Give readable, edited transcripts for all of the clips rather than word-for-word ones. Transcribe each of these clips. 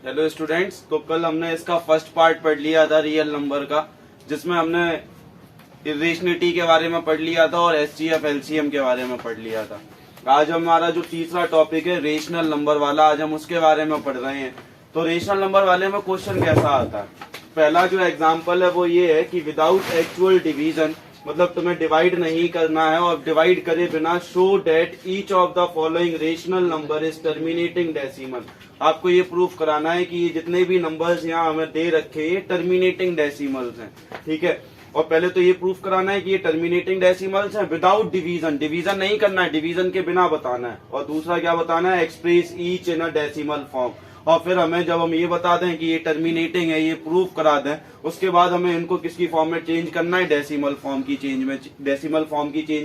Hello students, तो कल हमने इसका फर्स्ट पार्ट पढ़ लिया था रियल नंबर का, जिसमें हमने इरेशनलिटी के बारे में पढ़ लिया था और एचसीएफ एलसीएम के बारे में पढ़ लिया था। आज हमारा जो तीसरा टॉपिक है रेशनल नंबर वाला, आज हम उसके बारे में पढ़ रहे हैं। तो रेशनल नंबर वाले में क्वेश्चन कैसा आता है, पहला जो एग्जाम्पल है वो ये है कि विदाउट एक्चुअल डिवीजन, मतलब तुम्हें डिवाइड नहीं करना है और डिवाइड करे बिना, show that each of the following rational number is terminating decimal. आपको ये प्रूफ कराना है कि ये जितने भी नंबर्स यहाँ हमें दे रखे ये टर्मिनेटिंग डेसिमल्स हैं, ठीक है। और पहले तो ये प्रूफ कराना है कि ये टर्मिनेटिंग डेसिमल्स हैं विदाउट डिवीजन, डिवीजन नहीं करना है, डिवीजन के बिना बताना है। और दूसरा क्या बताना है, express each in a decimal form. और फिर हमें जब हम ये बता दें कि ये टर्मिनेटिंग है, ये प्रूफ करा दें, उसके बाद हमें इनको किसकी फॉर्म में चेंज करना है, डेसिमल फॉर्म की चेंज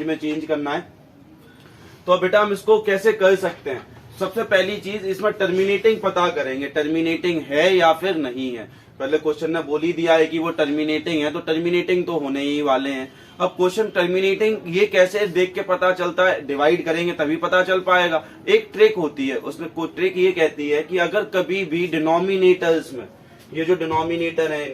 में चेंज करना है। तो बेटा हम इसको कैसे कर सकते हैं, सबसे पहली चीज इसमें टर्मिनेटिंग पता करेंगे, टर्मिनेटिंग है या फिर नहीं है। पहले क्वेश्चन ने बोल ही दिया है कि वो टर्मिनेटिंग है, तो टर्मिनेटिंग तो होने ही वाले हैं। अब क्वेश्चन टर्मिनेटिंग ये कैसे देख के पता चलता है, डिवाइड करेंगे तभी पता चल पाएगा। एक ट्रिक होती है, उसमें कोई ट्रिक ये कहती है कि अगर कभी भी डिनोमिनेटर्स में, ये जो डिनोमिनेटर है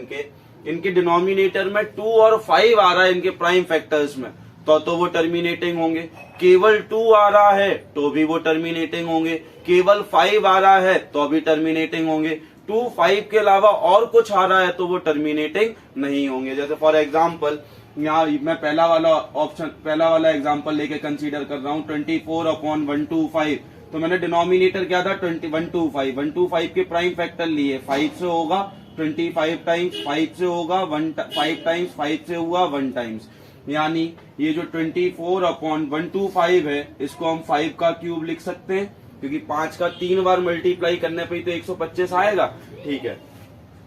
इनके डिनोमिनेटर में 2 और 5 आ रहा है इनके प्राइम फैक्टर्स में, तो वो टर्मिनेटिंग होंगे। केवल 2 आ रहा है तो भी वो टर्मिनेटिंग होंगे, केवल 5 आ रहा है तो भी टर्मिनेटिंग होंगे, 2, 5 के अलावा और कुछ आ रहा है तो वो टर्मिनेटिंग नहीं होंगे। जैसे फॉर एग्जाम्पल यहाँ मैं पहला वाला एग्जाम्पल लेके कंसीडर कर रहा हूँ 24/125। तो मैंने डिनोमिनेटर क्या था 125, 125 के प्राइम फैक्टर लिए, 5 से होगा 25 टाइम्स, 5 से होगा 5 टाइम्स, 5 से हुआ 1 टाइम्स। यानी ये जो 24/125 है इसको हम 5 का क्यूब लिख सकते हैं, क्योंकि 5 का 3 बार मल्टीप्लाई करने पे तो 125 आएगा, ठीक है।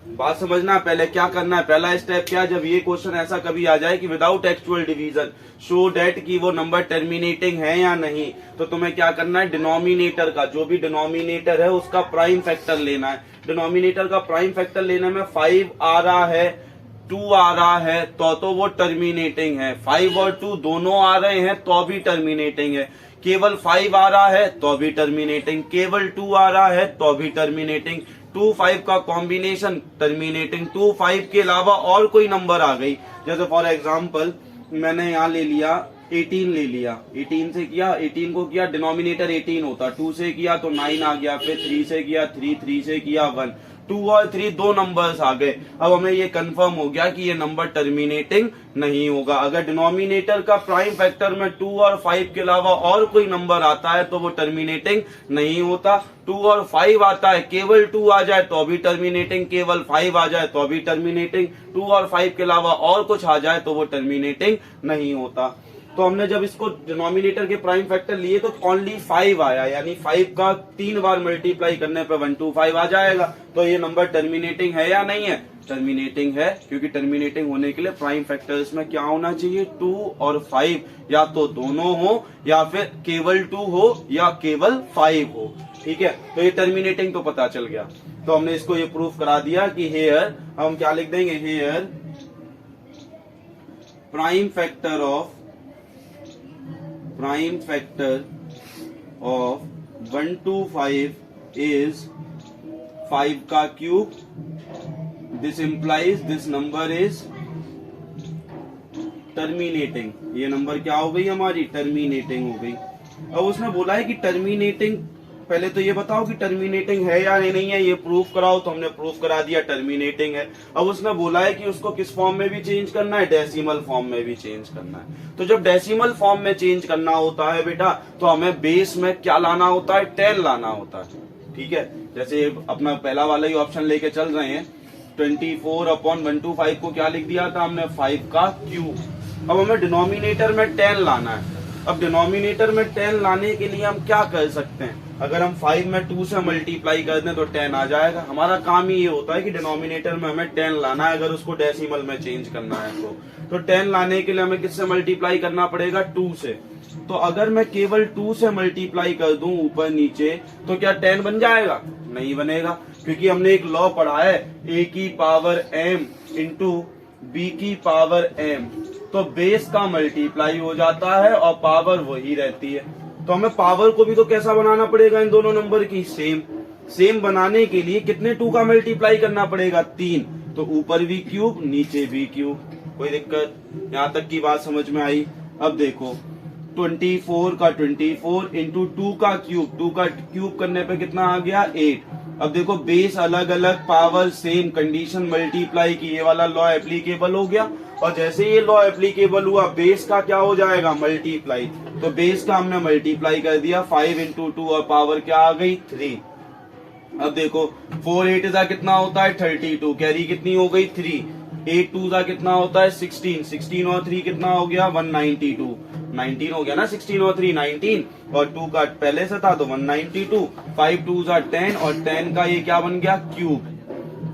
बात समझना, पहले क्या करना है, पहला स्टेप क्या, जब ये क्वेश्चन ऐसा कभी आ जाए कि without actual division show that कि वो नंबर टर्मिनेटिंग है या नहीं, तो तुम्हें क्या करना है, डिनोमिनेटर का, जो भी डिनोमिनेटर है उसका प्राइम फैक्टर लेना है। डिनोमिनेटर का प्राइम फैक्टर लेने में 5 आ रहा है, 2 आ रहा है तो वो टर्मिनेटिंग है, 5 और 2 दोनों आ रहे हैं तो भी टर्मिनेटिंग है, केवल 5 आ रहा है तो भी टर्मिनेटिंग, केवल 2 आ रहा है तो भी टर्मिनेटिंग, 2, 5 का कॉम्बिनेशन टर्मिनेटिंग, 2, 5 के अलावा और कोई नंबर आ गई, जैसे फॉर एग्जांपल मैंने यहाँ ले लिया 18 ले लिया, 18 से किया, 18 को किया, डिनोमिनेटर 18 होता, 2 से किया तो 9 आ गया, फिर 3 से किया 3 से किया 1, 2 और 3 दो नंबर्स आ गए। अब हमें ये कंफर्म हो गया कि ये नंबर टर्मिनेटिंग नहीं होगा। अगर डिनोमिनेटर का प्राइम फैक्टर में 2 और 5 के अलावा और कोई नंबर आता है तो वो टर्मिनेटिंग नहीं होता। 2 और 5 आता है, केवल 2 आ जाए तो भी टर्मिनेटिंग, केवल 5 आ जाए तो भी टर्मिनेटिंग, 2 और 5 के अलावा और कुछ आ जाए तो वो टर्मिनेटिंग नहीं होता। तो हमने जब इसको डिनोमिनेटर के प्राइम फैक्टर लिए तो ओनली 5 आया, यानी 5 का 3 बार मल्टीप्लाई करने पे 125 आ जाएगा। तो ये नंबर टर्मिनेटिंग है या नहीं है, टर्मिनेटिंग है, क्योंकि टर्मिनेटिंग होने के लिए प्राइम फैक्टर्स में क्या होना चाहिए, 2 और 5, या तो दोनों हो या फिर केवल 2 हो या केवल 5 हो, ठीक है। तो ये टर्मिनेटिंग तो पता चल गया। तो हमने इसको ये प्रूफ करा दिया कि हेयर, हम क्या लिख देंगे, here prime factor of 125 is 5 का cube, this implies this number is terminating. ये नंबर क्या हो गई हमारी, टर्मिनेटिंग हो गई। अब उसने बोला है कि टर्मिनेटिंग, पहले तो ये बताओ कि टर्मिनेटिंग है या नहीं है, ये प्रूफ कराओ, तो हमने प्रूफ करा दिया टर्मिनेटिंग है। अब उसने बोला है कि उसको किस फॉर्म में भी चेंज करना है, डेसिमल फॉर्म में भी चेंज करना है। तो जब डेसिमल फॉर्म में चेंज करना होता है बेटा, तो हमें बेस में क्या लाना होता है, 10 लाना होता है, ठीक है। जैसे अपना पहला वाला ही ऑप्शन लेके चल रहे हैं, 24/125 को क्या लिख दिया था हमने, 5 का क्यूब। अब हमें डिनोमिनेटर में 10 लाना है। अब डिनोमिनेटर में 10 लाने के लिए हम क्या कर सकते हैं, अगर हम 5 में 2 से मल्टीप्लाई कर दें तो 10 आ जाएगा। हमारा काम ही ये होता है कि डिनोमिनेटर में हमें 10 लाना है, अगर उसको डेसिमल में चेंज करना है तो 10 लाने के लिए हमें किससे मल्टीप्लाई करना पड़ेगा, 2 से। तो अगर मैं केवल 2 से मल्टीप्लाई कर दूं ऊपर नीचे तो क्या 10 बन जाएगा, नहीं बनेगा, क्योंकि हमने एक लॉ पढ़ा है, a की पावर m इंटू b की पावर m, तो बेस का मल्टीप्लाई हो जाता है और पावर वही रहती है। तो हमें पावर को भी तो कैसा बनाना पड़ेगा इन दोनों नंबर की, सेम। सेम बनाने के लिए कितने 2 का मल्टीप्लाई करना पड़ेगा? 3। तो ऊपर भी क्यूब नीचे भी क्यूब। कोई दिक्कत? यहाँ तक की बात समझ में आई? अब देखो 24 का 24 इंटू 2 का क्यूब, 2 का क्यूब करने पे कितना आ गया? 8। अब देखो बेस अलग अलग, पावर सेम, कंडीशन मल्टीप्लाई की, ये वाला लॉ एप्लीकेबल हो गया। और जैसे ये लॉ एप्लीकेबल हुआ, बेस का क्या हो जाएगा? मल्टीप्लाई। तो बेस का हमने मल्टीप्लाई कर दिया, 5 इंटू 2 और पावर क्या आ गई? 3। अब देखो 4 8 जा कितना होता है? 32। कैरी कितनी हो गई? 3। 8 2 जा कितना होता है? 16। 16 और 3 कितना हो गया? 192। 19 हो गया ना, 16 और 3 19, और 2 का पहले से था तो 192। 5 2 जा 10 और 10 का ये क्या बन गया? क्यूब।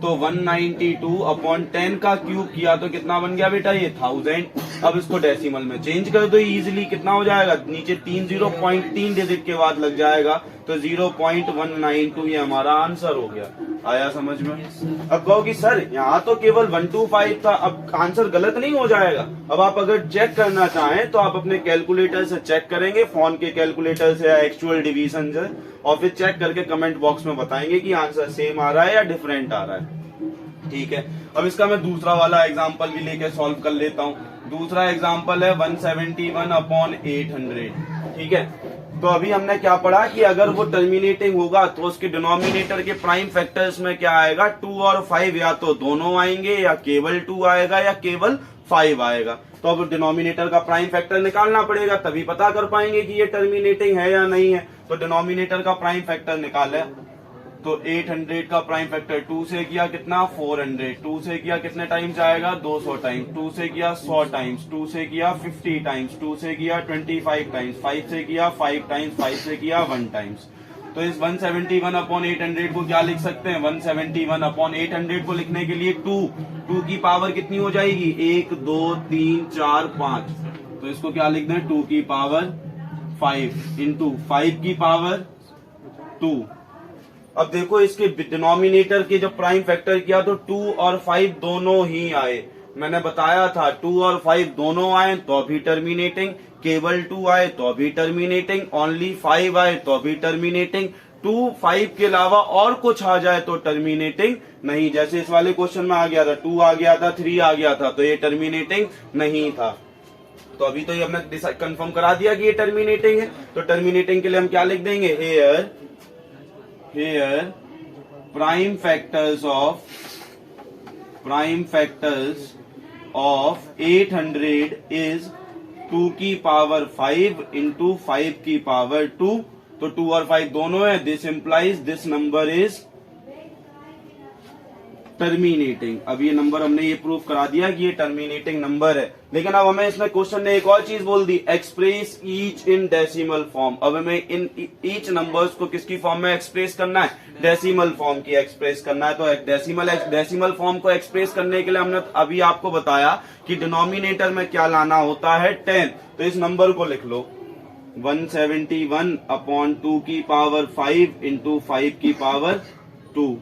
तो 192 अपॉन 10 का क्यूब किया तो कितना बन गया बेटा? ये 1000। अब इसको डेसिमल में चेंज कर दो इजीली, कितना हो जाएगा? नीचे 3 0.3 डिजिट के बाद लग जाएगा, तो 0.192 ये हमारा आंसर हो गया। आया समझ में? अब कहो कि सर यहाँ तो केवल 125 था, अब आंसर गलत नहीं हो जाएगा? अब आप अगर चेक करना चाहें तो आप अपने कैलकुलेटर से चेक करेंगे, फोन के कैलकुलेटर से या एक्चुअल डिवीजन से, और फिर चेक करके कमेंट बॉक्स में बताएंगे कि आंसर सेम आ रहा है या डिफरेंट आ रहा है। ठीक है, अब इसका मैं दूसरा वाला एग्जांपल भी लेके सॉल्व कर लेता हूँ। दूसरा एग्जांपल है 171 अपॉन 800। ठीक है, तो अभी हमने क्या पढ़ा कि अगर वो टर्मिनेटिंग होगा तो उसके डिनोमिनेटर के प्राइम फैक्टर्स में क्या आएगा? 2 और 5, या तो दोनों आएंगे, या केवल 2 आएगा, या केवल 5 आएगा। तो अब डिनोमिनेटर का प्राइम फैक्टर निकालना पड़ेगा, तभी पता कर पाएंगे कि ये टर्मिनेटिंग है या नहीं है। तो डिनोमिनेटर का प्राइम फैक्टर निकाले, तो 800 का प्राइम फैक्टर 2 से किया कितना? 400। 2 से किया कितने टाइम्स आएगा? 200 टाइम्स। 2 से किया 100 टाइम्स। 2 से किया 50 टाइम्स। 2 से किया 25 टाइम्स। 5 से किया 5 टाइम्स। 5 से किया 1 टाइम्स। तो इस 171 अपॉन 800 को क्या लिख सकते हैं? 171 अपॉन 800 को लिखने के लिए 2 की पावर कितनी हो जाएगी? 1 2 3 4 5। तो इसको क्या लिख दें? 2 की पावर 5 इंटू 5 की पावर 2। अब देखो इसके डिनोमिनेटर के जब प्राइम फैक्टर किया तो 2 और 5 दोनों ही आए। मैंने बताया था 2 और 5 दोनों आए तो भी टर्मिनेटिंग, केवल 2 आए तो भी टर्मिनेटिंग, ओनली 5 आए तो भी टर्मिनेटिंग, 2 5 के अलावा और कुछ आ जाए तो टर्मिनेटिंग नहीं। जैसे इस वाले क्वेश्चन में आ गया था 2 आ गया था, 3 आ गया था, तो ये टर्मिनेटिंग नहीं था। तो अभी तो ये हमने कंफर्म करा दिया कि ये टर्मिनेटिंग है। तो टर्मिनेटिंग के लिए हम क्या लिख देंगे? Here prime factors of 800 is 2 की पावर 5 इंटू 5 की पावर 2। तो 2 और 5 दोनों है, this implies this number is terminating. अब ये नंबर हमने ये प्रूव करा दिया कि ये टर्मिनेटिंग नंबर है। लेकिन अब हमें इसमें क्वेश्चन ने एक और चीज बोल दी, express each in decimal form. अब हमें इन ईच नंबर्स को किसकी फॉर्म में एक्सप्रेस करना है? डेसिमल फॉर्म की एक्सप्रेस करना है। तो डेसिमल फॉर्म को एक्सप्रेस करने के लिए हमने अभी आपको बताया कि डिनोमिनेटर में क्या लाना होता है? 10। तो इस नंबर को लिख लो 171 अपॉन 2 की पावर 5 इंटू 5 की पावर 2।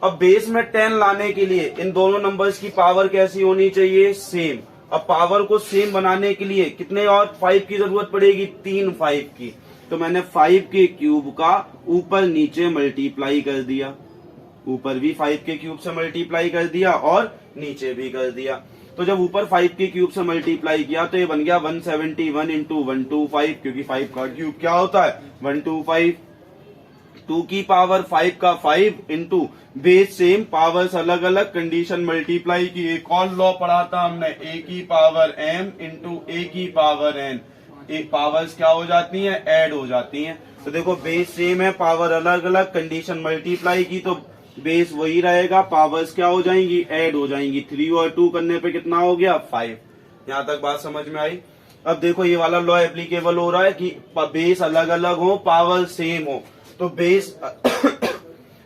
अब बेस में 10 लाने के लिए इन दोनों नंबर्स की पावर कैसी होनी चाहिए? सेम। अब पावर को सेम बनाने के लिए कितने और 5 की जरूरत पड़ेगी? 3 5 की। तो मैंने 5 के क्यूब का ऊपर नीचे मल्टीप्लाई कर दिया, ऊपर भी 5 के क्यूब से मल्टीप्लाई कर दिया और नीचे भी कर दिया। तो जब ऊपर 5 के क्यूब से मल्टीप्लाई किया तो ये बन गया 171 इंटू 125, क्योंकि 5 का क्यूब क्या होता है? 125। 2 की पावर 5 का 5 इंटू बेस सेम, पावर्स अलग अलग, कंडीशन मल्टीप्लाई की। एक और लॉ पढ़ा था हमने, a की पावर m इंटू a की पावर n। एक पावर्स क्या हो जाती हैं? ऐड हो जाती हैं। तो देखो बेस सेम है, पावर अलग अलग, कंडीशन मल्टीप्लाई की, तो बेस वही रहेगा, पावर्स क्या हो जाएंगी? ऐड हो जाएंगी। 3 और 2 करने पे कितना हो गया? 5। यहाँ तक बात समझ में आई? अब देखो ये वाला लॉ एप्लीकेबल हो रहा है कि बेस अलग अलग हो, पावर सेम हो। तो बेस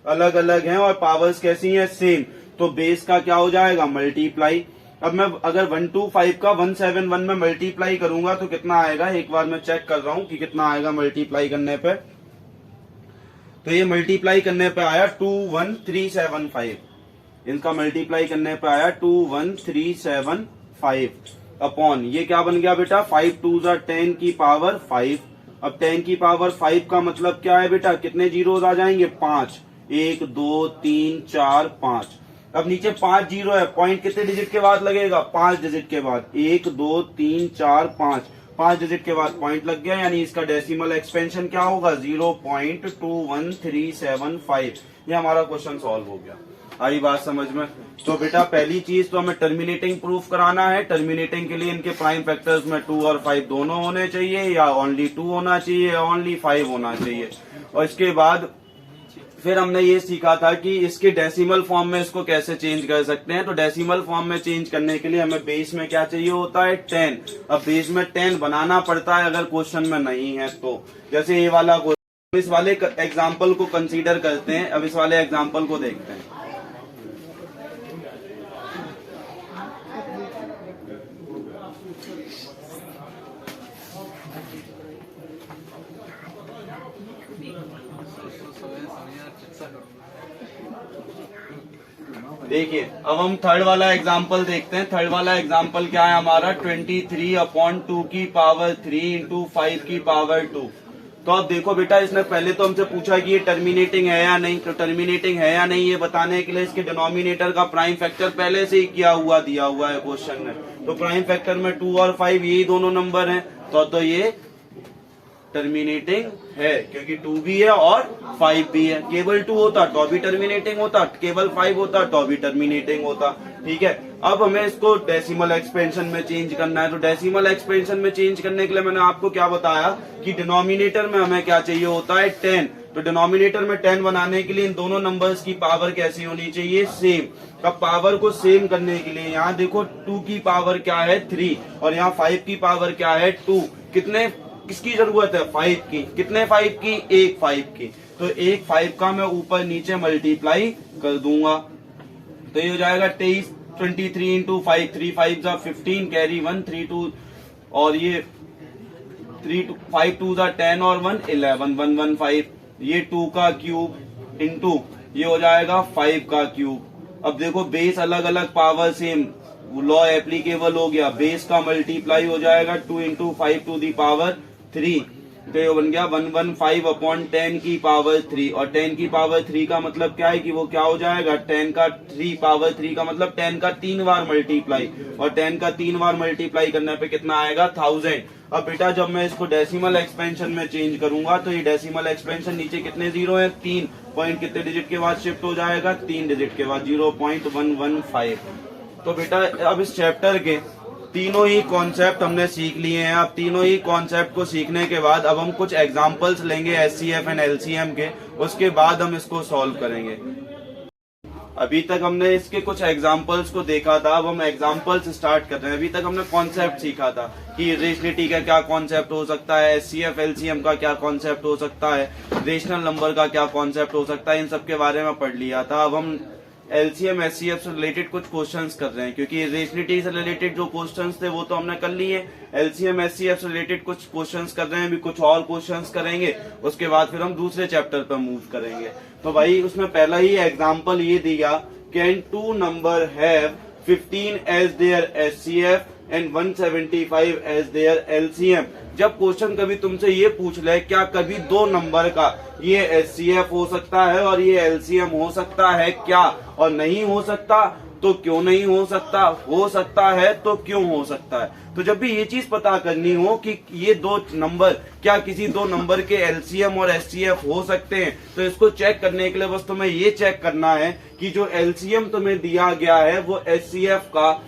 अलग अलग हैं और पावर्स कैसी हैं? सेम। तो बेस का क्या हो जाएगा? मल्टीप्लाई। अब मैं अगर 125 का 171 में मल्टीप्लाई करूंगा तो कितना आएगा? एक बार मैं चेक कर रहा हूं कि कितना आएगा मल्टीप्लाई करने पे। तो ये मल्टीप्लाई करने पे आया 21375। इनका मल्टीप्लाई करने पे आया 21375 अपॉन ये क्या बन गया बेटा? 5 2 10 की पावर 5 अब 10 की पावर 5 का मतलब क्या है बेटा, कितने जीरोज आ जाएंगे, 5, 1 2 3 4 5। अब नीचे 5 जीरो है, पॉइंट कितने डिजिट के बाद लगेगा, 5 डिजिट के बाद, 1 2 3 4 5, 5 डिजिट के बाद पॉइंट लग गया, यानी इसका डेसिमल एक्सपेंशन क्या होगा, 0.21375। ये हमारा क्वेश्चन सॉल्व हो गया। आई बात समझ में। तो बेटा पहली चीज तो हमें टर्मिनेटिंग प्रूफ कराना है। टर्मिनेटिंग के लिए इनके प्राइम फैक्टर्स में 2 और 5 दोनों होने चाहिए, या ओनली 2 होना चाहिए, या ओनली 5 होना चाहिए। और इसके बाद फिर हमने ये सीखा था कि इसके डेसिमल फॉर्म में इसको कैसे चेंज कर सकते हैं। तो डेसिमल फॉर्म में चेंज करने के लिए हमें बेस में क्या चाहिए होता है, 10। अब बेस में 10 बनाना पड़ता है अगर क्वेश्चन में नहीं है तो। जैसे ये वाला क्वेश्चन, इस वाले एग्जाम्पल को कंसीडर करते हैं। अब इस वाले एग्जाम्पल को देखते हैं। देखिए अब हम थर्ड वाला एग्जाम्पल देखते हैं। थर्ड वाला एग्जाम्पल क्या है हमारा, 23/2 की पावर 3 इंटू 5 की पावर 2। तो अब देखो बेटा, इसने पहले तो हमसे पूछा कि ये टर्मिनेटिंग है या नहीं। तो टर्मिनेटिंग है या नहीं ये बताने के लिए इसके डिनोमिनेटर का प्राइम फैक्टर पहले से ही दिया हुआ है क्वेश्चन में। तो प्राइम फैक्टर में 2 और 5 यही दोनों नंबर हैं, तो ये टर्मिनेटिंग है, क्योंकि 2 भी है और 5 भी है। केवल 2 होता तो भी टर्मिनेटिंग होता, केवल 5 होता तो भी टर्मिनेटिंग होता। ठीक है, अब हमें इसको डेसिमल एक्सपेंशन में चेंज करना है। तो डेसिमल एक्सपेंशन में चेंज करने के लिए मैंने आपको क्या बताया कि डिनोमिनेटर में हमें क्या चाहिए होता है, 10। तो डिनोमिनेटर में 10 बनाने के लिए इन दोनों नंबर्स की पावर कैसी होनी चाहिए, सेम। अब पावर को सेम करने के लिए यहाँ देखो 2 की पावर क्या है, 3, और यहाँ 5 की पावर क्या है, 2। किसकी जरूरत है, 5 की। कितने 5 की, एक 5 की। तो एक 5 का मैं ऊपर नीचे मल्टीप्लाई कर दूंगा, तो ये हो जाएगा 23 इंटू 5, 3 5 जा 15, कैरी 1 3 2, और ये 5 2 जा 10 और 1 11 115। ये 2 का क्यूब इंटू ये हो जाएगा 5 का क्यूब। अब देखो बेस अलग अलग, पावर सेम, लॉ एप्लीकेबल हो गया। बेस का मल्टीप्लाई हो जाएगा 2 इंटू 5 टू दी पावर 3, तो ये बन गया 115/10 की पावर 3। और 10 की पावर 3 का मतलब क्या है कि वो क्या हो जाएगा, 10 का 3 पावर 3 का मतलब 10 का 3 बार मल्टीप्लाई, और 10 का 3 बार मल्टीप्लाई करने पे कितना आएगा, 1000। अब बेटा जब मैं इसको डेसिमल एक्सपेंशन में चेंज करूंगा तो ये डेसिमल एक्सपेंशन नीचे कितने जीरो है, 3 पॉइंट कितने डिजिट के बाद शिफ्ट हो जाएगा, 3 डिजिट के बाद, 0.115। तो बेटा अब इस चैप्टर के तीनों ही कॉन्सेप्ट हमने सीख लिए हैं। अब तीनों ही कॉन्सेप्ट को सीखने के बाद अब हम कुछ एग्जांपल्स लेंगे एचसीएफ एंड एलसीएम के, उसके बाद हम इसको सॉल्व करेंगे। अभी तक हमने इसके कुछ एग्जांपल्स को देखा था, अब हम एग्जांपल्स स्टार्ट कर रहे हैं। अभी तक हमने कॉन्सेप्ट सीखा था कि रेशनलिटी का क्या कॉन्सेप्ट हो सकता है, एचसीएफ एलसीएम का क्या कॉन्सेप्ट हो सकता है, रेशनल नंबर का क्या कॉन्सेप्ट हो सकता है, इन सब के बारे में पढ़ लिया था। अब हम एलसीएम एचसीएफ से रिलेटेड कुछ क्वेश्चंस कर रहे हैं, क्योंकि रेशनलिटी से रिलेटेड जो क्वेश्चंस थे वो तो हमने कर लिए। एलसीएम एचसीएफ से रिलेटेड कुछ क्वेश्चंस कर रहे हैं, भी कुछ और क्वेश्चंस करेंगे, उसके बाद फिर हम दूसरे चैप्टर पर मूव करेंगे। तो भाई उसमें पहला ही एग्जाम्पल ये दिया, can 2 number have 15 as their HCF and 175 as their LCM. जब क्वेश्चन कभी तुमसे ये पूछ ले क्या कभी 2 नंबर का ये एचसीएफ हो सकता है और ये एलसीएम हो सकता है क्या, और नहीं हो सकता तो क्यों नहीं हो सकता है तो क्यों हो सकता है। तो जब भी ये चीज पता करनी हो कि ये 2 नंबर क्या किसी 2 नंबर के एलसीएम और एचसीएफ हो सकते हैं, तो इसको चेक करने के लिए बस तुम्हें ये चेक करना है कि जो एलसीएम तुम्हें दिया गया है वो एचसीएफ का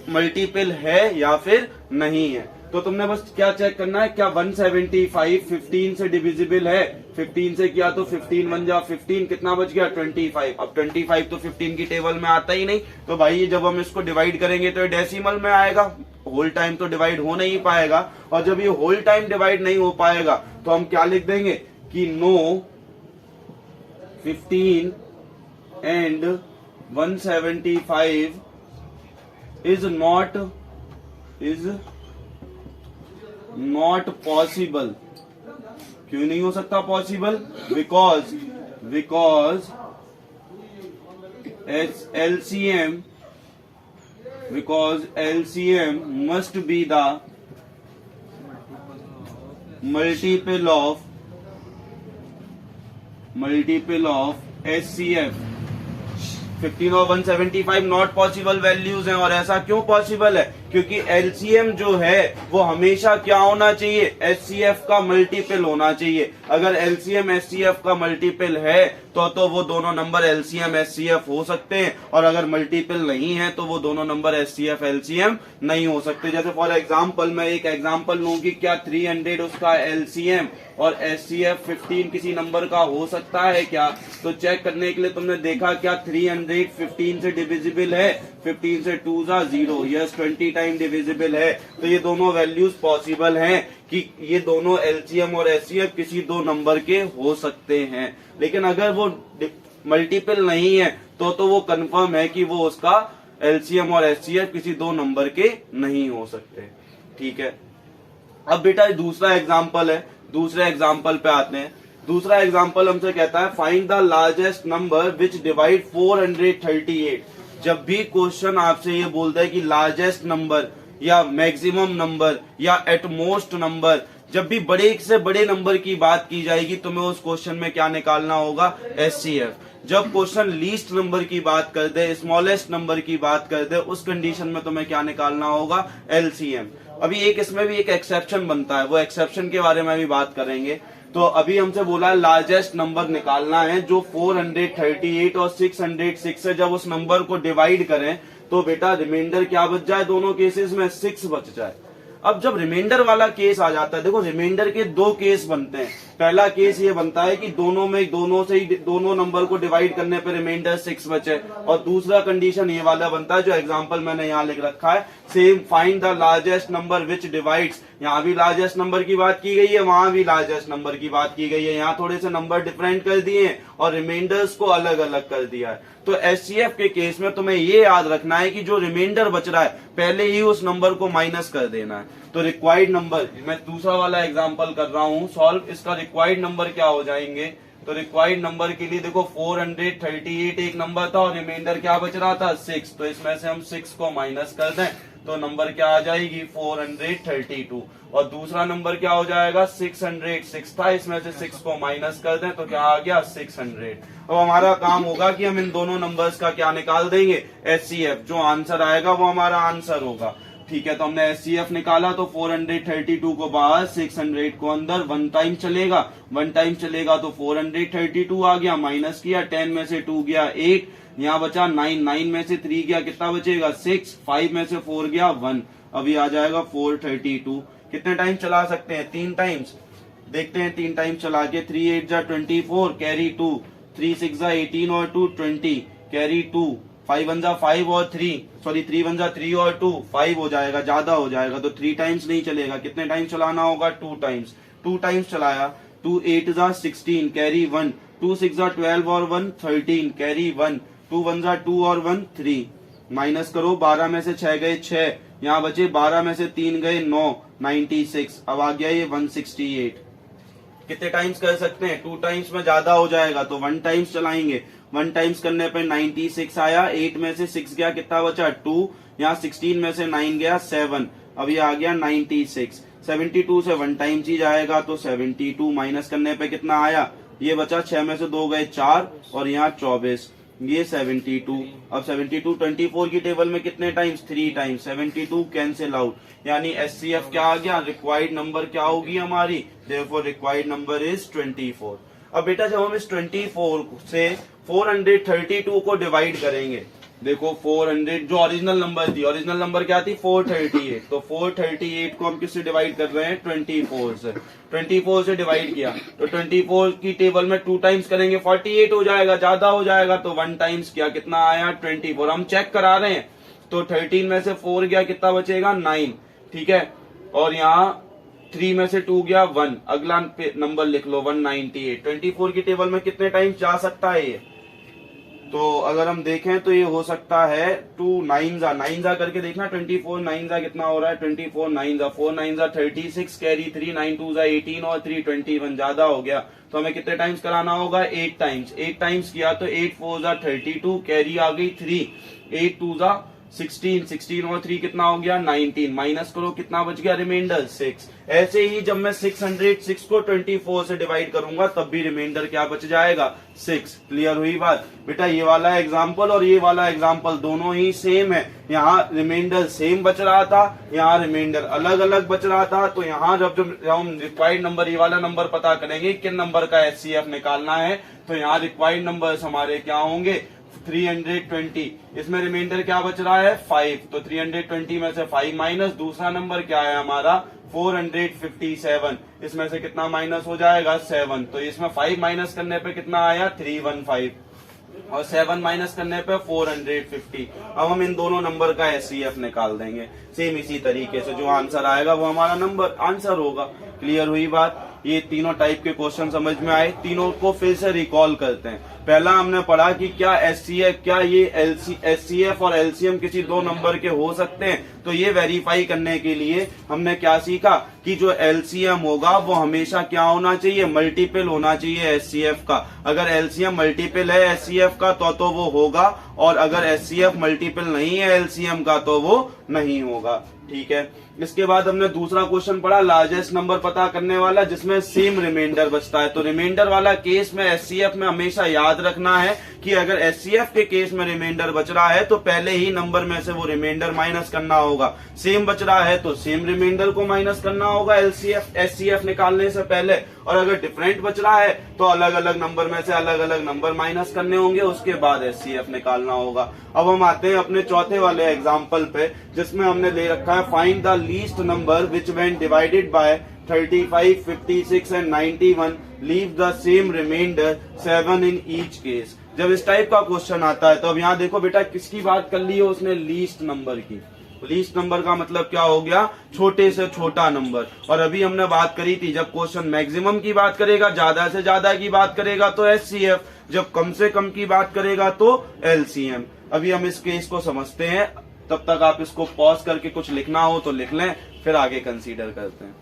मल्टीपल है या फिर नहीं है। तो तुमने बस क्या चेक करना है, क्या 175 15 से डिविजिबल है, 15 से किया तो 15 बन जा 15, कितना बच गया 25। अब 25 तो 15 की टेबल में आता ही नहीं, तो भाई जब हम इसको डिवाइड करेंगे तो डेसिमल में आएगा, होल टाइम तो डिवाइड हो नहीं पाएगा। और जब ये होल टाइम डिवाइड नहीं हो पाएगा तो हम क्या लिख देंगे कि no 15 and 175 is not possible। क्यों नहीं हो सकता possible, because LCM must be the multiple of HCF 15 और 175 नॉट पॉसिबल वैल्यूज हैं। और ऐसा क्यों पॉसिबल है? क्योंकि LCM जो है वो हमेशा क्या होना चाहिए? HCF का मल्टीपल होना चाहिए। अगर LCM HCF का मल्टीपल है तो वो दोनों नंबर LCM HCF हो सकते हैं, और अगर मल्टीपल नहीं है तो वो दोनों नंबर HCF LCM नहीं हो सकते। जैसे फॉर एग्जांपल मैं एक एग्जांपल लूं कि क्या 300 उसका LCM और HCF 15 किसी नंबर का हो सकता है क्या? तो चेक करने के लिए तुमने देखा क्या 300 15 से डिविजिबल है? 15 से 2 जा 0, यस 20 टाइम डिविजिबल है। तो ये दोनों वैल्यूज पॉसिबल हैं कि ये दोनों LCM और HCF किसी दो नंबर के हो सकते हैं। लेकिन अगर वो मल्टीपल नहीं है तो वो कंफर्म है कि वो उसका LCM और HCF किसी दो नंबर के नहीं हो सकते। ठीक है, अब बेटा दूसरा एग्जांपल है, दूसरे एग्जांपल पे आते हैं। दूसरा एग्जांपल हमसे कहता है find the largest number which divide 438। जब भी क्वेश्चन आपसे ये बोलता है कि लार्जेस्ट नंबर या मैक्सिमम नंबर या एटमोस्ट नंबर, जब भी बड़े से बड़े नंबर की बात की जाएगी तुम्हें उस क्वेश्चन में क्या निकालना होगा? HCF। जब क्वेश्चन लीस्ट नंबर की बात कर दे, स्मॉलेस्ट नंबर की बात कर दे, उस कंडीशन में तुम्हें क्या निकालना होगा? LCM। अभी एक इसमें भी एक एक्सेप्शन बनता है, वो एक्सेप्शन के बारे में भी बात करेंगे। तो अभी हमसे बोला है लार्जेस्ट नंबर निकालना है जो 438 और 606 है। जब उस नंबर को डिवाइड करें तो बेटा रिमाइंडर क्या बच जाए? दोनों केसेस में 6 बच जाए। अब जब रिमाइंडर वाला केस आ जाता है, देखो रिमाइंडर के दो केस बनते हैं। पहला केस ये बनता है कि दोनों नंबर को डिवाइड करने पर रिमाइंडर 6 बचे, और दूसरा कंडीशन ये वाला बनता है जो एग्जांपल मैंने यहाँ लिख रखा है, same find the largest number which divides. यहाँ भी लार्जेस्ट नंबर की बात की गई है, वहां भी लार्जेस्ट नंबर की बात की गई है। यहाँ थोड़े से नंबर डिफरेंट कर दिए हैं और रिमाइंडर्स को अलग अलग कर दिया है। तो HCF के केस में तुम्हें ये याद रखना है कि जो रिमाइंडर बच रहा है पहले ही उस नंबर को माइनस कर देना है। तो रिक्वायर्ड नंबर, मैं दूसरा वाला एग्जांपल कर रहा हूं सॉल्व, इसका रिक्वायर्ड नंबर क्या हो जाएंगे? तो रिक्वायर्ड नंबर के लिए देखो 438 एक नंबर था और रिमाइंडर क्या बच रहा था? 6। तो इसमें से हम 6 को माइनस कर दें तो नंबर क्या आ जाएगी? 432। और दूसरा नंबर क्या हो जाएगा? 606 था, इसमें से 6 को माइनस कर दें तो क्या आ गया? 600। अब हमारा काम होगा कि हम इन दोनों नंबर्स का क्या निकाल देंगे? HCF। जो आंसर आएगा वो हमारा आंसर होगा। ठीक है, तो हमने HCF निकाला तो 432 को बाहर, 600 को अंदर, 1 टाइम चलेगा, 1 टाइम चलेगा तो 432 आ गया, माइनस किया, 10 में से 2 गया 8, यहाँ बचा 9, 9 में से 3 गया, कितना बचेगा? 6, 5 में से 4 गया 1, अभी आ जाएगा 432। कितने टाइम चला सकते हैं? 3 टाइम्स। देखते हैं 3 टाइम चला के, 3 8 जा 24, कैरी 2, 3 6 जा 18 और 2 20, कैरी 2, 5 1 जा 5 और 3, सॉरी 3 1 जा 3 और 2 5 हो जाएगा, ज्यादा हो जाएगा तो 3 टाइम्स नहीं चलेगा। कितने टाइम चलाना होगा? 2 टाइम्स। 2 टाइम्स चलाया, 2 8 जा 16, कैरी 1, 2 6 जा 12 और 1 13, कैरी 1, 2 1 जा 2 और 1 3, माइनस करो, 12 में से 6 गए 6, यहाँ बचे 12 में से 3 गए 9, 96, अब आ गया ये 168। कितने टाइम्स कर सकते हैं? 2 टाइम्स में ज्यादा हो जाएगा तो 1 टाइम्स चलाएंगे। 1 टाइम्स करने पे 96 आया, 8 में से 6 गया, कितना बचा? 2, यहाँ 16 में से 9 गया 7, अब ये आ गया 96। 72 से 1 टाइम्स ही जाएगा तो 72, माइनस करने पे कितना आया? ये बचा, 6 में से 2 गए 4 और यहाँ 24, ये 72। अब 72 24 की टेबल में कितने टाइम्स? 3 टाइम्स। 72 कैंसिल आउट, यानी HCF क्या आ गया? रिक्वायर्ड नंबर क्या होगी हमारी? Therefore required number is 24। अब बेटा जब हम इस 24 से 432 को डिवाइड करेंगे, देखो 400 जो ओरिजिनल नंबर थी, ओरिजिनल नंबर क्या थी? 438, तो 438 को हम किससे डिवाइड कर रहे हैं? 24 से। 24 से डिवाइड किया तो 24 की टेबल में 2 टाइम्स करेंगे 48 हो जाएगा, ज्यादा हो जाएगा तो 1 टाइम्स किया, कितना आया? 24। हम चेक करा रहे हैं तो 13 में से 4 गया, कितना बचेगा? 9, ठीक है, और यहाँ 3 में से 2 गया 1, अगला नंबर लिख लो 198। 24 की टेबल में कितने टाइम्स जा सकता है ये? तो अगर हम देखें तो ये हो सकता है 2 9 जा करके देखना, 24 9 जा कितना हो रहा है? 24 9 जा 4 9 जा 36, कैरी 3, 9 2 जा 18 और 3 21, ज्यादा हो गया तो हमें कितने टाइम्स कराना होगा? 8 टाइम्स। 8 टाइम्स किया तो 8 4 जा 32, कैरी आ गई 3, 8 2 जा 16 और 3 कितना हो गया 19, माइनस करो कितना बच गया रिमाइंडर 6। ऐसे ही जब मैं 606 को 24 से डिवाइड करूंगा तब भी रिमाइंडर क्या बच जाएगा 6। क्लियर हुई बात बेटा। ये वाला एग्जाम्पल और ये वाला एग्जाम्पल दोनों ही सेम है। यहाँ रिमाइंडर सेम बच रहा था, यहाँ रिमाइंडर अलग अलग बच रहा था। तो यहाँ जब हम रिक्वायर्ड नंबर ये वाला नंबर पता करेंगे किन नंबर का एचसीएफ निकालना है, तो यहाँ रिक्वायर्ड नंबर्स हमारे क्या होंगे 320। इसमें रिमाइंडर क्या बच रहा है 5, तो 320 में से 5 माइनस, दूसरा नंबर क्या है हमारा 457, इसमें से कितना माइनस हो जाएगा 7, तो इसमें 5 माइनस करने पे कितना आया 315 और 7 माइनस करने पे 450। अब हम इन दोनों नंबर का एचसीएफ निकाल देंगे सेम इसी तरीके से, जो आंसर आएगा वो हमारा नंबर आंसर होगा। क्लियर हुई बात। ये तीनों टाइप के क्वेश्चन समझ में आए, तीनों को फिर से रिकॉल करते हैं। पहला हमने पढ़ा कि क्या एचसीएफ, क्या ये एचसीएफ और एलसीएम किसी दो नंबर के हो सकते हैं। तो ये वेरीफाई करने के लिए हमने क्या सीखा कि जो एलसीएम होगा वो हमेशा क्या होना चाहिए मल्टीपल होना चाहिए एचसीएफ का। अगर एलसीएम मल्टीपल है एचसीएफ का तो वो होगा, और अगर एचसीएफ मल्टीपल नहीं है एलसीएम का तो वो नहीं होगा। ठीक है। इसके बाद हमने दूसरा क्वेश्चन पढ़ा लार्जेस्ट नंबर पता करने वाला जिसमें सेम रिमाइंडर बचता है। तो रिमाइंडर वाला केस में एचसीएफ में हमेशा याद रखना है कि अगर एचसीएफ के केस में रिमाइंडर बच रहा है तो पहले ही नंबर में से वो रिमाइंडर माइनस करना होगा। सेम बच रहा है तो सेम रिमाइंडर को माइनस करना होगा एचसीएफ निकालने से पहले, और अगर डिफरेंट बच रहा है तो अलग अलग नंबर में से अलग अलग नंबर माइनस करने होंगे, उसके बाद एचसीएफ निकालना होगा। अब हम आते हैं अपने चौथे वाले एग्जाम्पल पे जिसमें हमने ले रखा है find the least number which when divided by 35, 56 and 91 leave the same remainder 7 in each case. जब इस टाइप का क्वेश्चन आता है तो अब यहाँ देखो बेटा किसकी बात कर ली है उसने लीस्ट नंबर की। लीस्ट नंबर का मतलब क्या हो गया छोटे से छोटा नंबर। और अभी हमने बात करी थी जब क्वेश्चन मैक्सिमम की बात करेगा, ज्यादा से ज्यादा की बात करेगा तो एचसीएफ, जब कम से कम की बात करेगा तो एलसीएम। अभी हम इस केस को समझते हैं, तब तक आप इसको पॉज करके कुछ लिखना हो तो लिख लें, फिर आगे कंसीडर करते हैं।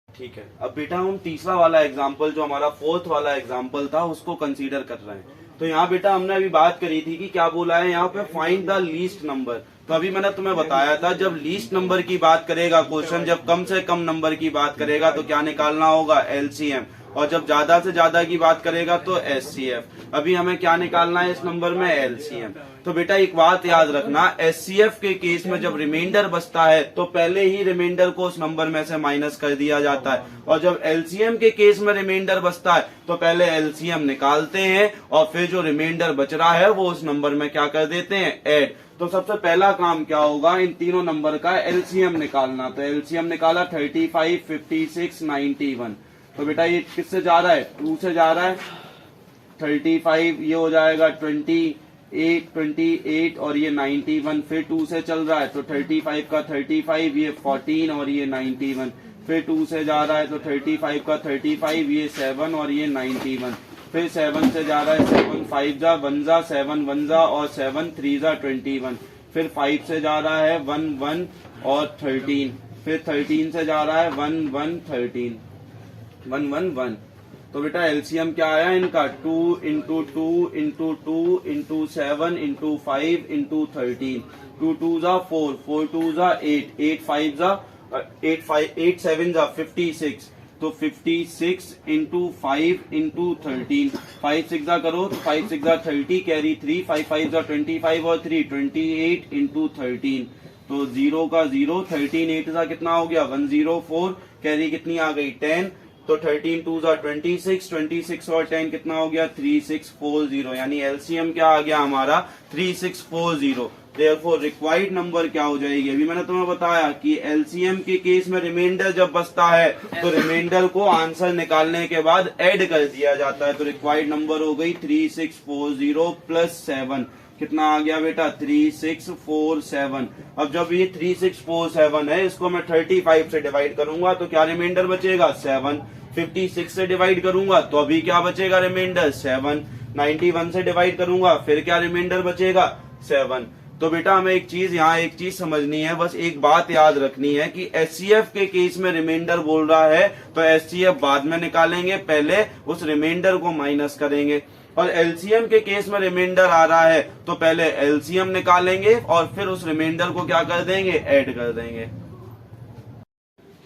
ठीक है। अब बेटा हम तीसरा वाला एग्जाम्पल जो हमारा फोर्थ वाला एग्जाम्पल था उसको कंसीडर कर रहे हैं। तो यहाँ बेटा हमने अभी बात करी थी कि क्या बोला है यहाँ पे फाइंड द लीस्ट नंबर। तो अभी मैंने तुम्हें बताया था जब लीस्ट नंबर की बात करेगा क्वेश्चन, जब कम से कम नंबर की बात करेगा तो क्या निकालना होगा एलसीएम, और जब ज्यादा से ज्यादा की बात करेगा तो एचसीएफ। अभी हमें क्या निकालना है इस नंबर में एलसीएम। तो बेटा एक बात याद रखना, एचसीएफ के केस में जब रिमाइंडर बचता है तो पहले ही रिमाइंडर को उस नंबर में से माइनस कर दिया जाता है, और जब एलसीएम के केस में रिमाइंडर बचता है तो पहले एलसीएम निकालते हैं और फिर जो रिमाइंडर बच रहा है वो उस नंबर में क्या कर देते हैं ऐड। तो सबसे पहला काम क्या होगा इन तीनों नंबर का एलसीएम निकालना। तो एलसीएम निकाला 35, 56, 91। तो बेटा ये किससे जा रहा है 2 से जा रहा है, 35 ये हो जाएगा 28 और ये 91, फिर 2 से चल रहा है तो 35 का 35 ये 14 और ये 91, फिर 2 से जा रहा है तो 35 का 35 ये 7 और ये 91, फिर 7 से जा रहा है 7 5 जा 1 जा 7 1 जा और 7 3 जा 21, फिर 5 से जा रहा है 1 1 और 13, फिर 13 से जा रहा है 1 1 13 1 1 1। तो बेटा एलसीएम क्या आया इनका 2 into 2 into 2 into 7 into 5 into 13, 2 2 जा 4, 4 2 जा 8, 8 5 जा 8 7 जा 56, तो 56 इंटू 5 इंटू 13, 5 6 जा करो तो 5 6 जा 30 कैरी 3, 5 5 जा 25 और 3 28 इंटू 13, तो 0 का 0, 13 8 जा कितना हो गया 104, कैरी कितनी आ गई 10, तो 13 2 जा 26, 26 और 10 कितना हो गया 3640, यानी एलसीएम क्या आ गया हमारा 3640। देयरफॉर रिक्वायर्ड नंबर क्या हो जाएगी, अभी मैंने तुम्हें बताया कि एलसीएम के केस में रिमाइंडर जब बचता है तो रिमाइंडर को आंसर निकालने के बाद ऐड कर दिया जाता है। तो रिक्वायर्ड नंबर हो गई 3640 प्लस 7, कितना आ गया बेटा 3647। अब जब ये 3647 है इसको मैं 35 से डिवाइड करूंगा तो क्या रिमाइंडर बचेगा 7, 56 से डिवाइड करूंगा तो अभी क्या बचेगा रिमाइंडर 7, 91 से डिवाइड करूंगा फिर क्या रिमाइंडर बचेगा 7। तो बेटा हमें एक चीज समझनी है, बस एक बात याद रखनी है कि एचसीएफ के केस में रिमाइंडर बोल रहा है तो एचसीएफ बाद में निकालेंगे, पहले उस रिमाइंडर को माइनस करेंगे। और एलसीएम के केस में रिमाइंडर आ रहा है तो पहले एलसीएम निकालेंगे और फिर उस रिमाइंडर को क्या कर देंगे, ऐड कर देंगे।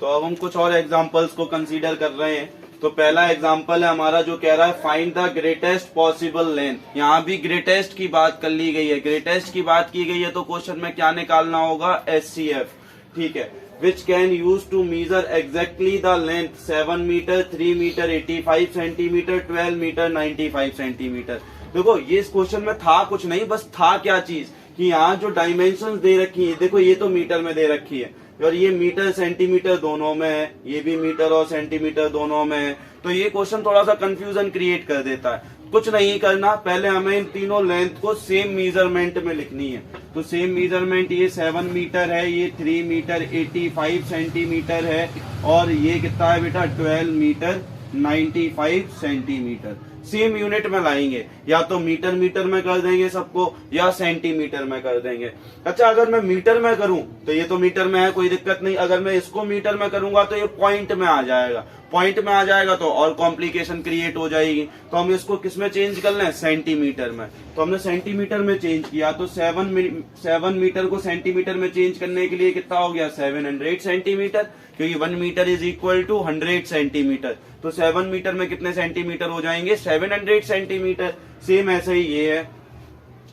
तो अब हम कुछ और एग्जांपल्स को कंसीडर कर रहे हैं। तो पहला एग्जांपल है हमारा जो कह रहा है find the greatest possible length. यहाँ भी ग्रेटेस्ट की बात कर ली गई है, ग्रेटेस्ट की बात की गई है तो क्वेश्चन में क्या निकालना होगा, एचसीएफ। ठीक है, which can use to measure exactly the length 7 metre, 3 metre, 85 centimetre, 12 metre, 95 centimetre. देखो ये इस क्वेश्चन में था कुछ नहीं, बस था क्या चीज कि यहाँ जो डायमेंशन दे रखी है, देखो ये तो मीटर में दे रखी है और ये मीटर सेंटीमीटर दोनों में है, ये भी मीटर और सेंटीमीटर दोनों में है, तो ये क्वेश्चन थोड़ा सा कंफ्यूजन क्रिएट कर देता है। कुछ नहीं करना, पहले हमें इन तीनों लेंथ को सेम मेजरमेंट में लिखनी है। तो सेम मेजरमेंट, ये 7 मीटर है, ये 3 मीटर 85 सेंटीमीटर है और ये कितना है बेटा 12 मीटर 95 सेंटीमीटर। सेम यूनिट में लाएंगे, या तो मीटर मीटर में कर देंगे सबको या सेंटीमीटर में कर देंगे। अच्छा, अगर मैं मीटर में करूं तो ये तो मीटर में है, कोई दिक्कत नहीं। अगर मैं इसको मीटर में करूंगा तो ये पॉइंट में आ जाएगा, पॉइंट में आ जाएगा तो और कॉम्प्लिकेशन क्रिएट हो जाएगी। तो हम इसको किस में चेंज कर लें, सेंटीमीटर में। तो हमने सेंटीमीटर में चेंज किया तो 7 मीटर को सेंटीमीटर में चेंज करने के लिए कितना हो गया, 700 सेंटीमीटर, क्योंकि 1 metre is equal to 100 centimetre. तो 7 मीटर में कितने सेंटीमीटर हो जाएंगे, 700 सेंटीमीटर। सेम ऐसे ही ये है,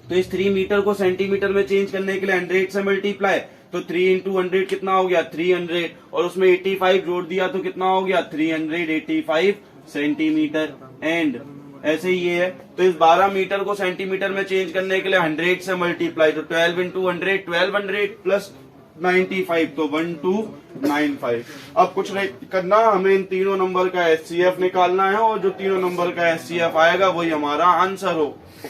तो इस 3 मीटर को सेंटीमीटर में चेंज करने के लिए 100 से मल्टीप्लाई, तो 3 इंटू 100 कितना हो गया, 300, और उसमें 85 जोड़ दिया तो कितना हो गया, 385 सेंटीमीटर। एंड ऐसे ही ये है, तो इस 12 मीटर को सेंटीमीटर में चेंज करने के लिए 100 से मल्टीप्लाई, तो 12 इंटू 100, 1200 प्लस 95, तो 1295। अब कुछ नहीं करना, हमें इन तीनों नंबर का एचसीएफ निकालना है और जो तीनों नंबर का एचसीएफ आएगा वही हमारा आंसर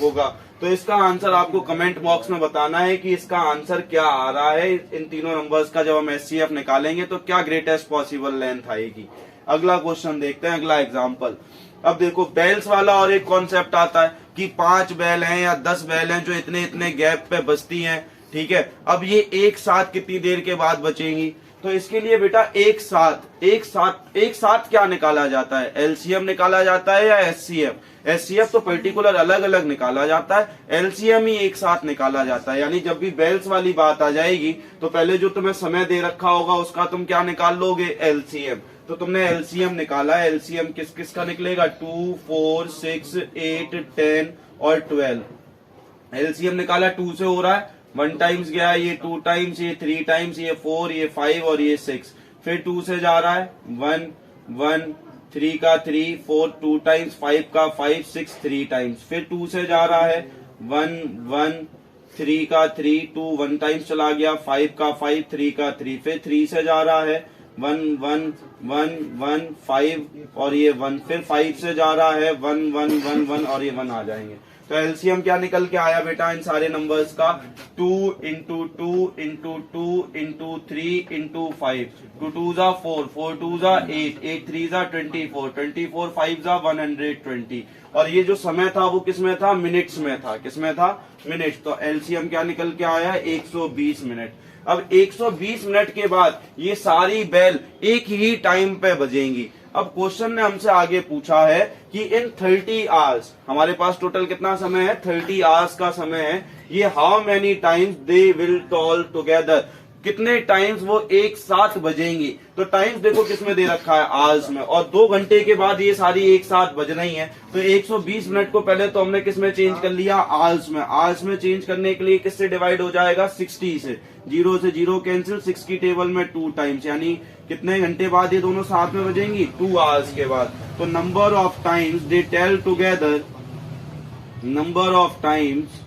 होगा। तो इसका आंसर आपको कमेंट बॉक्स में बताना है कि इसका आंसर क्या आ रहा है। इन तीनों नंबर्स का जब हम एचसीएफ निकालेंगे तो क्या ग्रेटेस्ट पॉसिबल लेंथ आएगी। अगला क्वेश्चन देखते हैं, अगला एग्जाम्पल। अब देखो बेल्स वाला और एक कॉन्सेप्ट आता है कि 5 बेल हैं या 10 बेल हैं जो इतने इतने गैप पे बजती हैं। ठीक है, अब ये एक साथ कितनी देर के बाद बचेंगी, तो इसके लिए बेटा एक साथ क्या निकाला जाता है, एलसीएम निकाला जाता है या एचसीएफ। एचसीएफ तो पर्टिकुलर अलग अलग निकाला जाता है, एलसीएम ही एक साथ निकाला जाता है। यानी जब भी बेल्स वाली बात आ जाएगी तो पहले जो तुम्हें समय दे रखा होगा उसका तुम क्या निकाल लोगे, एलसीएम। तो तुमने एलसीएम निकाला, एलसीएम किस किस का निकलेगा, 2, 4, 6, 8, 10 और 12। एलसीएम निकाला, 2 से हो रहा है, 1 टाइम्स गया, ये 2 टाइम्स, ये 3 टाइम्स, ये 4, ये 5 और ये 6। फिर 2 से जा रहा है, 1, 1, 3 का 3, 4 2 टाइम्स, 5 का 5, 6 3 टाइम्स। फिर 2 से जा रहा है, 1, 1, 3 का 3, 2 1 टाइम्स चला गया, 5 का 5, 3 का 3। फिर 3 से जा रहा है, 1, 1, 1, 1, 5 और ये 1। फिर 5 से जा रहा है, 1, 1, 1, 1 और ये 1 आ जाएंगे। तो एलसीएम क्या निकल के आया बेटा इन सारे नंबर्स का, 2 इंटू 2 इंटू 2 इंटू 3 इंटू 5, 2 2 जा 4, 4 2 जा 8, 8 3 जा 24, 24 5 जा 120। और ये जो समय था वो किसमें था, मिनट्स में था। किसमें था, मिनट्स। तो एलसीएम क्या निकल के आया, 120 मिनट। अब 120 मिनट के बाद ये सारी बेल एक ही टाइम पे बजेंगी। अब क्वेश्चन ने हमसे आगे पूछा है कि इन 30 आवर्स, हमारे पास टोटल कितना समय है, 30 आवर्स का समय है, ये how many times they will toll together, कितने टाइम्स वो एक साथ बजेंगी। तो टाइम्स देखो किसमें दे रखा है, आवर्स में, और 2 घंटे के बाद ये सारी एक साथ बज रही हैं। तो 120 मिनट को पहले तो हमने किसमें चेंज कर लिया, आवर्स में। आवर्स में चेंज करने के लिए किससे डिवाइड हो जाएगा, 60 से। 0 से 0 कैंसिल, 6 की टेबल में 2 टाइम्स, यानी कितने घंटे बाद ये दोनों साथ में बजेंगी, 2 आवर्स के बाद। तो number of times they toll together, number of times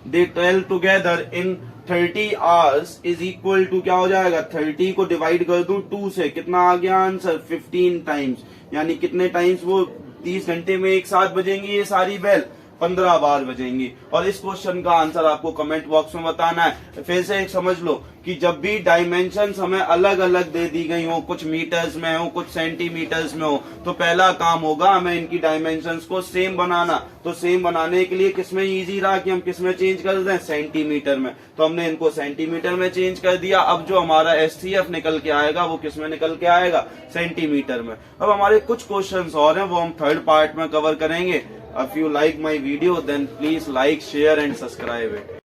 they toll together in 30 hours is equal to क्या हो जाएगा, 30 को डिवाइड कर दूं 2 से, कितना आ गया आंसर, 15 टाइम्स। यानी कितने टाइम्स वो 30 घंटे में एक साथ बजेंगी ये सारी बेल, 15 बार बजेंगी। और इस क्वेश्चन का आंसर आपको कमेंट बॉक्स में बताना है। फिर से एक समझ लो कि जब भी डायमेंशन हमें अलग अलग दे दी गई हो, कुछ मीटर्स में हो कुछ सेंटीमीटर्स में हो, तो पहला काम होगा हमें इनकी डायमेंशंस को सेम बनाना। तो सेम बनाने के लिए किसमें इजी रहा कि हम किसमें चेंज कर दें, सेंटीमीटर में। तो हमने इनको सेंटीमीटर में चेंज कर दिया। अब जो हमारा एचसीएफ निकल के आएगा वो किसमें निकल के आएगा, सेंटीमीटर में। अब हमारे कुछ क्वेश्चंस और हैं, वो हम थर्ड पार्ट में कवर करेंगे। If you like my video, then please like, share and subscribe it.